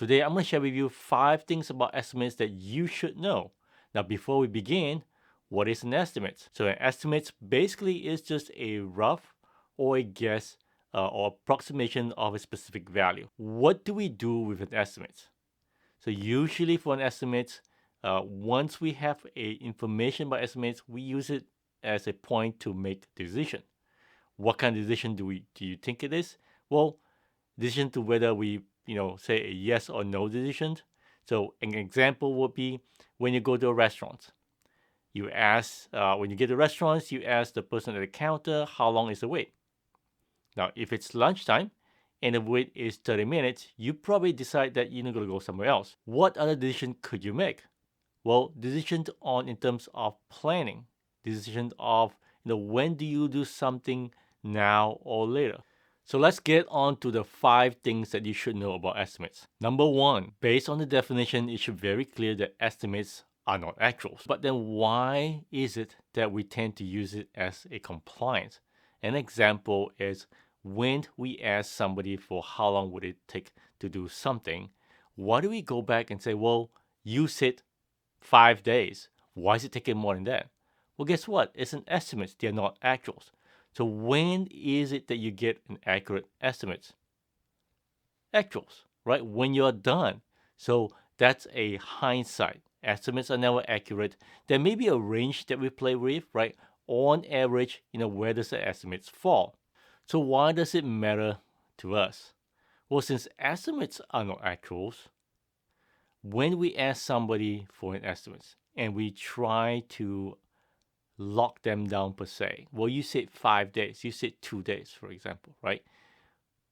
Today, I'm going to share with you 5 things about estimates that you should know. Now, before we begin, what is an estimate? So, an estimate basically is just a rough or a guess or approximation of a specific value. What do we do with an estimate? So, usually for an estimate, once we have information about estimates, we use it as a point to make decision. What kind of decision do you think it is? Well, decision to whether we say a yes or no decision. So an example would be when you go to a restaurant. You ask when you get to restaurants, you ask the person at the counter how long is the wait. Now, if it's lunchtime and the wait is 30 minutes, you probably decide that you're going to go somewhere else. What other decision could you make? Well, decisions on in terms of planning, decisions of when do you do something now or later. So let's get on to the 5 things that you should know about estimates. Number 1, based on the definition, it should be very clear that estimates are not actuals. But then why is it that we tend to use it as a compliance? An example is when we ask somebody for how long would it take to do something, why do we go back and say, well, you said 5 days. Why is it taking more than that? Well, guess what? It's an estimate. They're not actuals. So when is it that you get an accurate estimate? Actuals, right? When you're done. So that's a hindsight. Estimates are never accurate. There may be a range that we play with, right? On average, where does the estimates fall? So why does it matter to us? Well, since estimates are not actuals, when we ask somebody for an estimate and we try to lock them down per se, well, you said 5 days, you said 2 days, for example, right?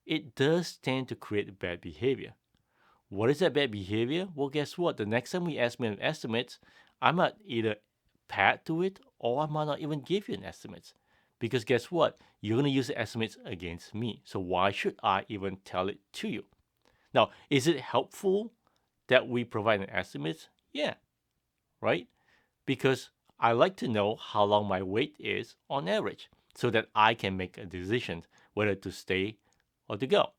It does tend to create bad behavior. What is that bad behavior? Well, guess what? The next time we ask me an estimate, I might either pad to it or I might not even give you an estimate. Because guess what? You're going to use the estimates against me. So why should I even tell it to you? Now, is it helpful that we provide an estimate? Yeah, right? Because I like to know how long my wait is on average so that I can make a decision whether to stay or to go.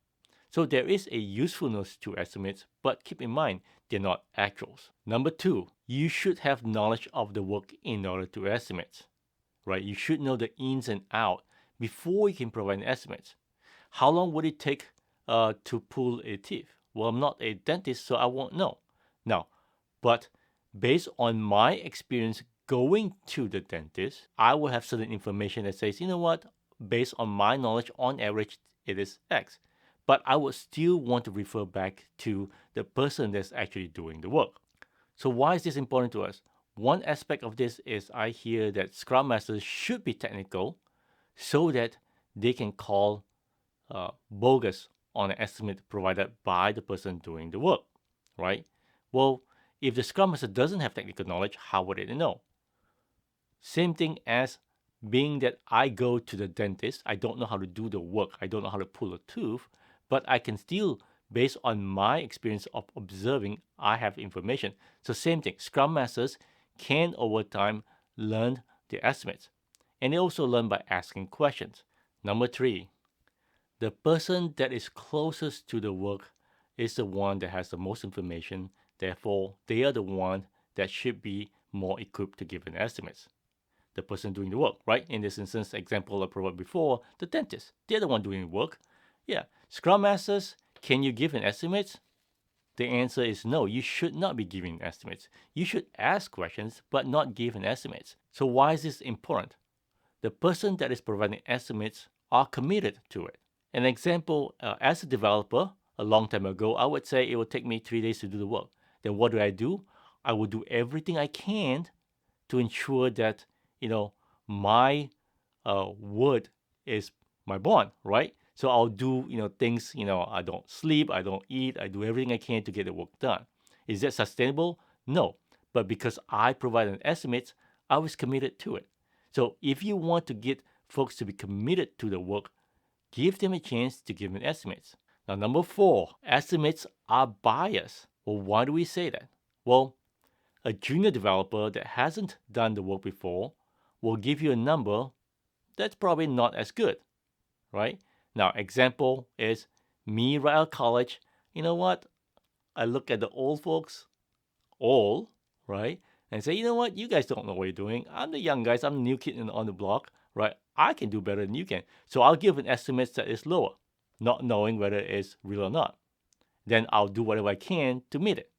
So there is a usefulness to estimates, but keep in mind, they're not actuals. Number 2, you should have knowledge of the work in order to estimate, right? You should know the ins and outs before you can provide an estimate. How long would it take to pull a teeth? Well, I'm not a dentist, so I won't know. Now, but based on my experience going to the dentist, I will have certain information that says, you know what, based on my knowledge, on average, it is X. But I would still want to refer back to the person that's actually doing the work. So why is this important to us? One aspect of this is I hear that Scrum Masters should be technical so that they can call bogus on an estimate provided by the person doing the work, right? Well, if the Scrum Master doesn't have technical knowledge, how would it know? Same thing as being that I go to the dentist, I don't know how to do the work, I don't know how to pull a tooth, but I can still, based on my experience of observing, I have information. So same thing, Scrum Masters can over time learn the estimates. And they also learn by asking questions. Number 3, the person that is closest to the work is the one that has the most information. Therefore, they are the one that should be more equipped to give an estimate. The person doing the work, right? In this instance, example I provided before, the dentist. They're the one doing the work. Yeah. Scrum Masters, can you give an estimate? The answer is no. You should not be giving estimates. You should ask questions, but not give an estimate. So why is this important? The person that is providing estimates are committed to it. An example, as a developer, a long time ago, I would say it would take me 3 days to do the work. Then what do? I will do everything I can to ensure that, my word is my bond, right? So I'll do, things, I don't sleep, I don't eat, I do everything I can to get the work done. Is that sustainable? No. But because I provide an estimate, I was committed to it. So if you want to get folks to be committed to the work, give them a chance to give an estimates. Now, number 4, estimates are biased. Well, why do we say that? Well, a junior developer that hasn't done the work before will give you a number that's probably not as good, right? Now, example is me right out of college. You know what? I look at the old folks, all, right? And say, you know what? You guys don't know what you're doing. I'm the young guys. I'm the new kid on the block, right? I can do better than you can. So I'll give an estimate that is lower, not knowing whether it's real or not. Then I'll do whatever I can to meet it.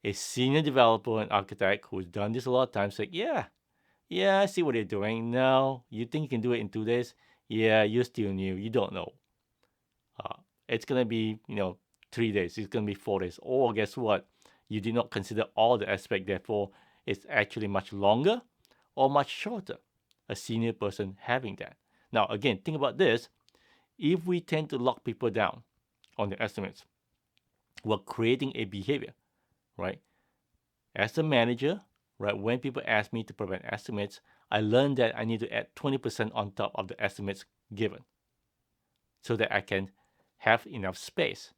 A senior developer and architect who's done this a lot of times like, yeah, I see what you're doing. No, you think you can do it in 2 days? Yeah, you're still new. You don't know. It's gonna be 3 days. It's gonna be 4 days. Or guess what? You did not consider all the aspect. Therefore, it's actually much longer or much shorter. A senior person having that. Now, again, think about this. If we tend to lock people down on the estimates, we're creating a behavior, right? As a manager, right, when people ask me to provide estimates, I learned that I need to add 20% on top of the estimates given so that I can have enough space.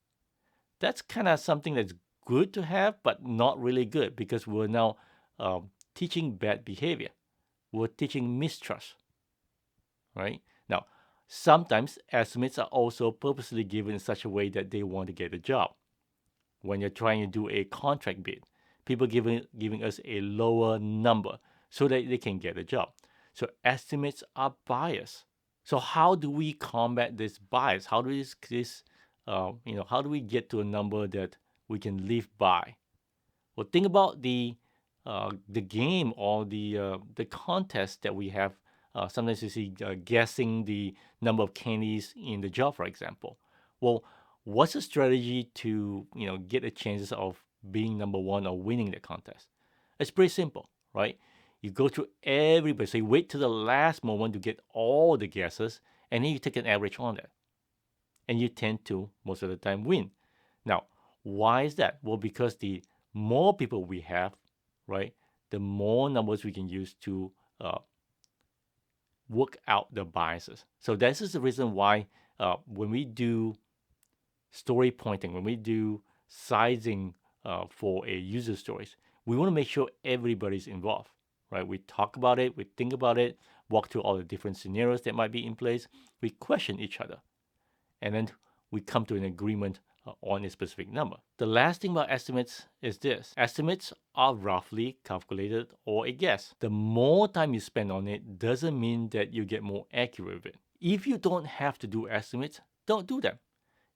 That's kind of something that's good to have, but not really good because we're now teaching bad behavior. We're teaching mistrust, right? Now, sometimes estimates are also purposely given in such a way that they want to get a job. When you're trying to do a contract bid, people giving us a lower number so that they can get a job. So estimates are biased. So how do we combat this bias? How do how do we get to a number that we can live by? Well, think about the game or the contest that we have. Sometimes you see guessing the number of candies in the job, for example. Well, what's the strategy to get the chances of being number one or winning the contest? It's pretty simple, right? You go through everybody, so you wait to the last moment to get all the guesses, and then you take an average on that, and you tend to most of the time win. Now, why is that? Well, because the more people we have, right, the more numbers we can use to work out the biases. So this is the reason why when we do story pointing, when we do sizing for a user stories, we want to make sure everybody's involved, right? We talk about it, we think about it, walk through all the different scenarios that might be in place, we question each other, and then we come to an agreement on a specific number. The last thing about estimates is this. Estimates are roughly calculated or a guess. The more time you spend on it doesn't mean that you get more accurate with it. If you don't have to do estimates, don't do them.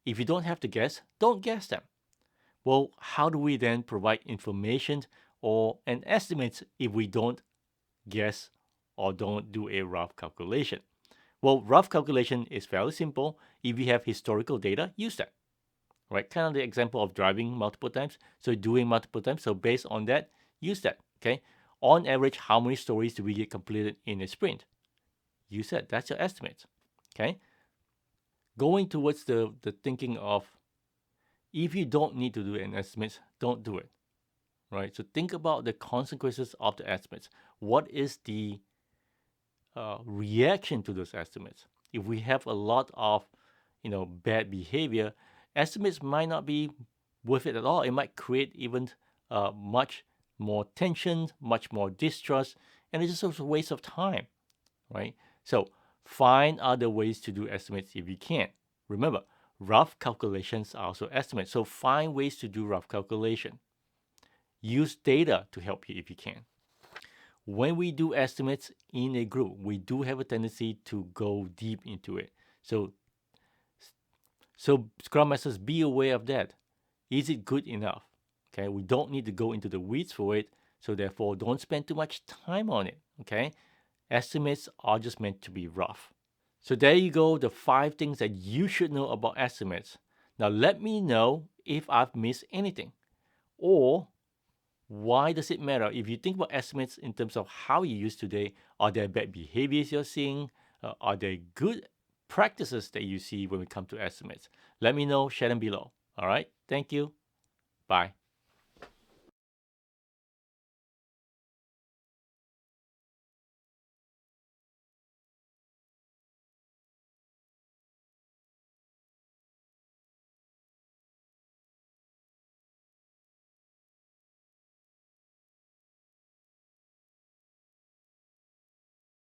If you don't have to guess, don't guess them. Well, how do we then provide information or an estimate if we don't guess or don't do a rough calculation? Well, rough calculation is fairly simple. If you have historical data, use that. Right? Kind of the example of driving multiple times. So doing multiple times. So based on that, use that. Okay. On average, how many stories do we get completed in a sprint? Use that. That's your estimate. Okay. Going towards the thinking of if you don't need to do an estimate, don't do it. Right. So think about the consequences of the estimates. What is the reaction to those estimates? If we have a lot of bad behavior, estimates might not be worth it at all. It might create even much more tension, much more distrust, and it's just a waste of time, right? So find other ways to do estimates if you can. Remember, rough calculations are also estimates. So find ways to do rough calculation. Use data to help you if you can. When we do estimates in a group, we do have a tendency to go deep into it. So Scrum Masters, be aware of that. Is it good enough? Okay, we don't need to go into the weeds for it, so therefore don't spend too much time on it. Okay, estimates are just meant to be rough. So there you go, the 5 things that you should know about estimates. Now let me know if I've missed anything, or why does it matter? If you think about estimates in terms of how you use today, are there bad behaviors you're seeing? Are there good practices that you see when we come to estimates? Let me know, share them below. All right, thank you. Bye.